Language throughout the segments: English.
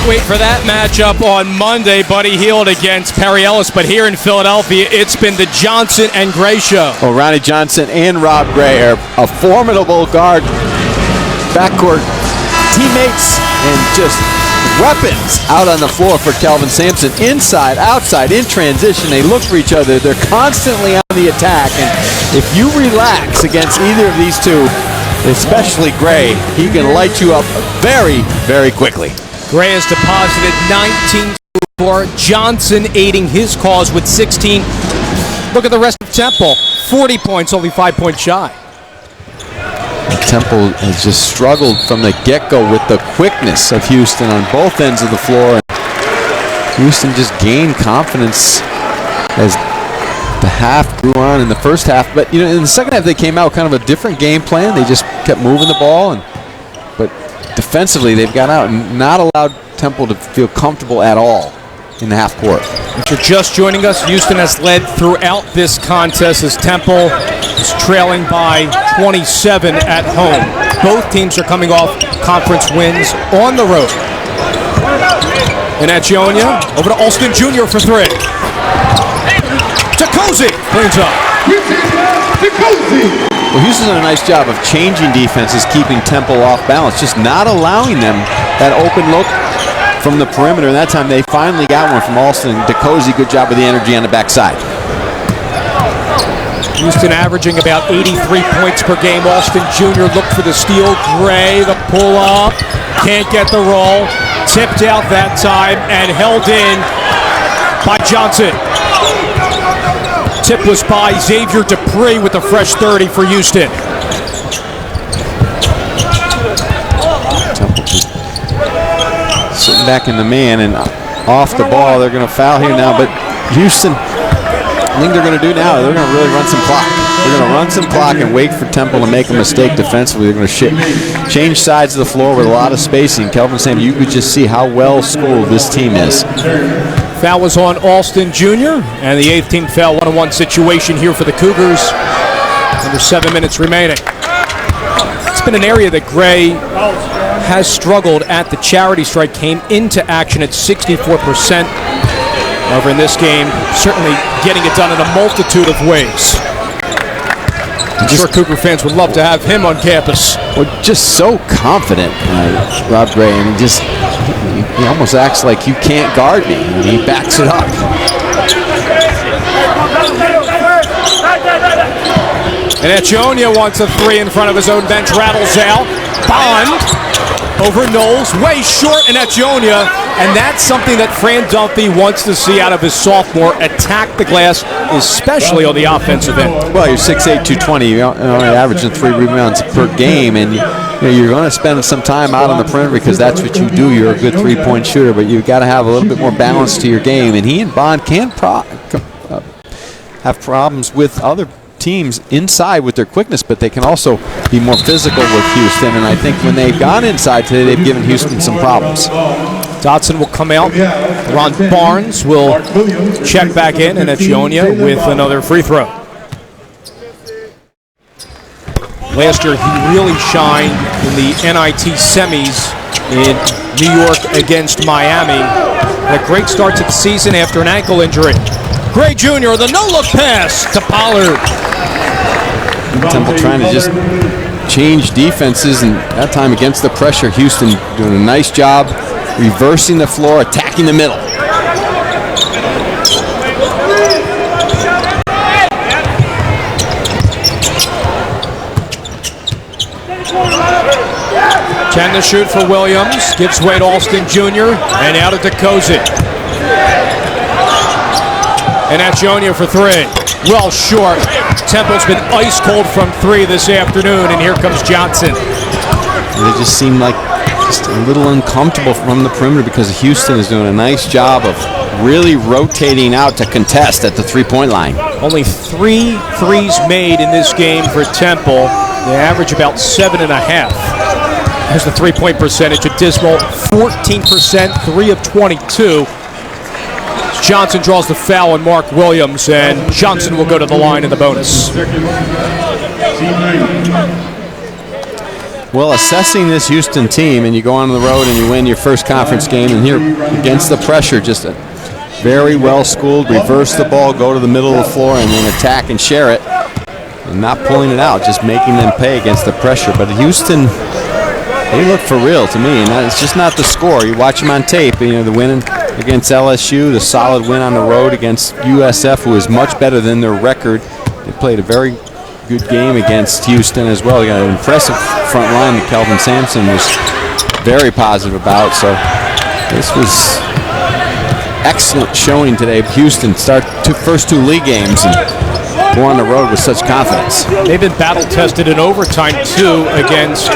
wait for that matchup on Monday. Buddy Hield against Perry Ellis. But here in Philadelphia, it's been the Johnson and Gray show. Well, Ronnie Johnson and Rob Gray are a formidable guard, backcourt teammates, and just weapons out on the floor for Kelvin Sampson. Inside, outside, in transition, they look for each other. They're constantly on the attack, and if you relax against either of these two, especially Gray, he can light you up very, very quickly. Gray has deposited 19 for Johnson, aiding his cause with 16. Look at the rest of Temple. 40 points, only 5 points shy. Temple has just struggled from the get-go with the quickness of Houston on both ends of the floor. Houston just gained confidence as the half grew on in the first half. But you know, in the second half, they came out kind of a different game plan. They just kept moving the ball, but defensively, they've got out and not allowed Temple to feel comfortable at all in the half court. If you're just joining us, Houston has led throughout this contest as Temple is trailing by 27 at home. Both teams are coming off conference wins on the road. And at Gionia, over to Alston Jr. for three. Tecozy cleans up. Well, Houston's done a nice job of changing defenses, keeping Temple off balance, just not allowing them that open look from the perimeter. And that time they finally got one from Alston. Tecozy, good job with the energy on the backside. Houston averaging about 83 points per game. Alston Jr. looked for the steal. Gray, the pull-up. Can't get the roll. Tipped out that time and held in by Johnson. Tip was by Xavier Dupree with the fresh 30 for Houston. Temple just sitting back in the man and off the ball. They're going to foul here now, but Houston, I think they're going to do now, they're going to really run some clock. They're going to run some clock and wait for Temple to make a mistake defensively. They're going to change sides of the floor with a lot of spacing. Kelvin Sampson, you could just see how well schooled this team is. Foul was on Alston Jr. and the 8th team foul. One-on-one situation here for the Cougars. Under 7 minutes remaining. It's been an area that Gray has struggled at. The charity strike came into action at 64%. However, in this game, certainly getting it done in a multitude of ways. I'm sure Cougar fans would love to have him on campus. Well, just so confident, Rob Gray, and he almost acts like you can't guard me, and he backs it up. And Gionia wants a three in front of his own bench, rattles out. Bond over Knowles, way short, and Gionia. And that's something that Fran Dunphy wants to see out of his sophomore, attack the glass, especially on the offensive end. Well, you're 6'8", 220, you're averaging 3 rebounds per game, and you're going to spend some time out on the perimeter because that's what you do. You're a good three-point shooter, but you've got to have a little bit more balance to your game. And he and Bond can have problems with other teams inside with their quickness, but they can also be more physical with Houston. And I think when they've gone inside today, they've given Houston some problems. Dotson will come out. Ron Barnes will check back in, and Gionia with another free throw. Last year, he really shined in the NIT semis in New York against Miami. A great start to the season after an ankle injury. Gray Jr., the no-look pass to Pollard. Temple trying to just change defenses, and that time against the pressure, Houston doing a nice job reversing the floor, attacking the middle. Ten to shoot for Williams. Gives way to Alston Jr. and out of Tecozy. And Gionia for three. Well short. Temple's been ice cold from three this afternoon, and here comes Johnson. They just seem like just a little uncomfortable from the perimeter because Houston is doing a nice job of really rotating out to contest at the three-point line. Only 3 threes made in this game for Temple. They average about 7.5. There's the three-point percentage, a dismal 14%, 3 of 22. Johnson draws the foul on Mark Williams, and Johnson will go to the line in the bonus. Well, assessing this Houston team, and you go on the road and you win your first conference game, and here against the pressure, just a very well-schooled, reverse the ball, go to the middle of the floor, and then attack and share it. And not pulling it out, just making them pay against the pressure. But Houston, they look for real to me, and it's just not the score. You watch them on tape, you know, the win against LSU, the solid win on the road against USF, who is much better than their record. They played a very good game against Houston as well. They got an impressive front line that Kelvin Sampson was very positive about. So this was excellent showing today. Houston start first 2 league games and go on the road with such confidence. They've been battle-tested in overtime, too, against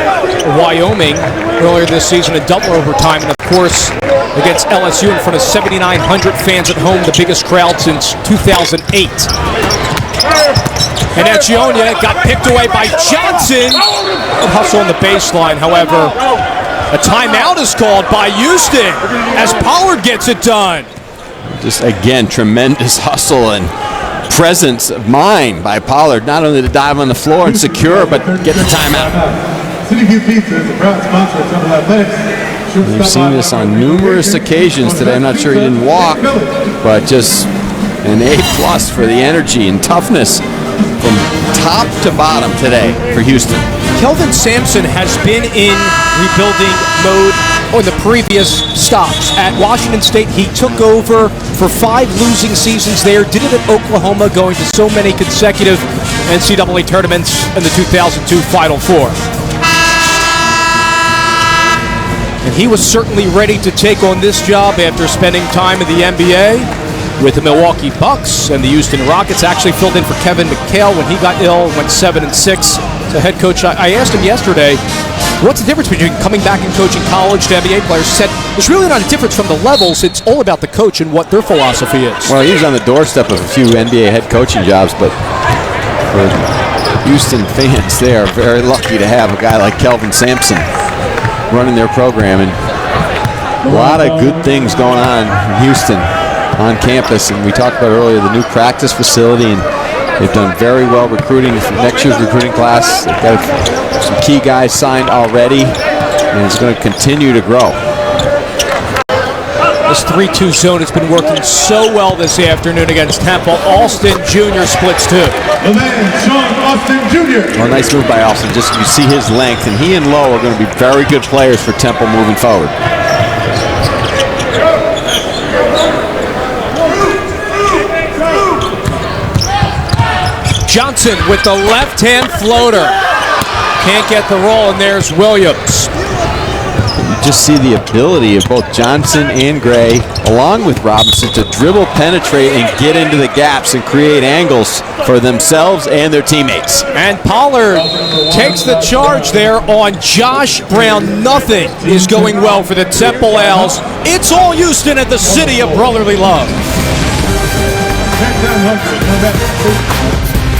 Wyoming earlier this season in double overtime, and, of course, against LSU in front of 7,900 fans at home, the biggest crowd since 2008. And Agionia got picked away by Johnson. A hustle on the baseline, however. A timeout is called by Houston as Pollard gets it done. Just, again, tremendous hustle and presence of mind by Pollard, not only to dive on the floor and secure, but get the timeout. We've seen this on numerous occasions today. I'm not sure he didn't walk, but just an A+ for the energy and toughness from top to bottom today for Houston. Kelvin Sampson has been in rebuilding mode on the previous stops. At Washington State, he took over for 5 losing seasons there, did it at Oklahoma, going to so many consecutive NCAA tournaments in the 2002 Final Four. And he was certainly ready to take on this job after spending time in the NBA with the Milwaukee Bucks and the Houston Rockets. Actually filled in for Kevin McHale when he got ill, went 7-6. The head coach, I asked him yesterday, what's the difference between coming back and coaching college to NBA players? He said, there's really not a difference from the levels. It's all about the coach and what their philosophy is. Well, he was on the doorstep of a few NBA head coaching jobs, but for Houston fans, they are very lucky to have a guy like Kelvin Sampson running their program. And a lot of good things going on in Houston on campus. And we talked about earlier the new practice facility, and they've done very well recruiting for next year's recruiting class. They've got some key guys signed already, and it's going to continue to grow. This 3-2 zone has been working so well this afternoon against Temple. Alston Jr. splits 2. The man, Sean Austin Jr. Well, nice move by Alston. Just you see his length, and he and Lowe are going to be very good players for Temple moving forward. Johnson with the left-hand floater. Can't get the roll, and there's Williams. You just see the ability of both Johnson and Gray, along with Robinson, to dribble, penetrate, and get into the gaps and create angles for themselves and their teammates. And Pollard takes the charge there on Josh Brown. Nothing is going well for the Temple Owls. It's all Houston at the City of Brotherly Love.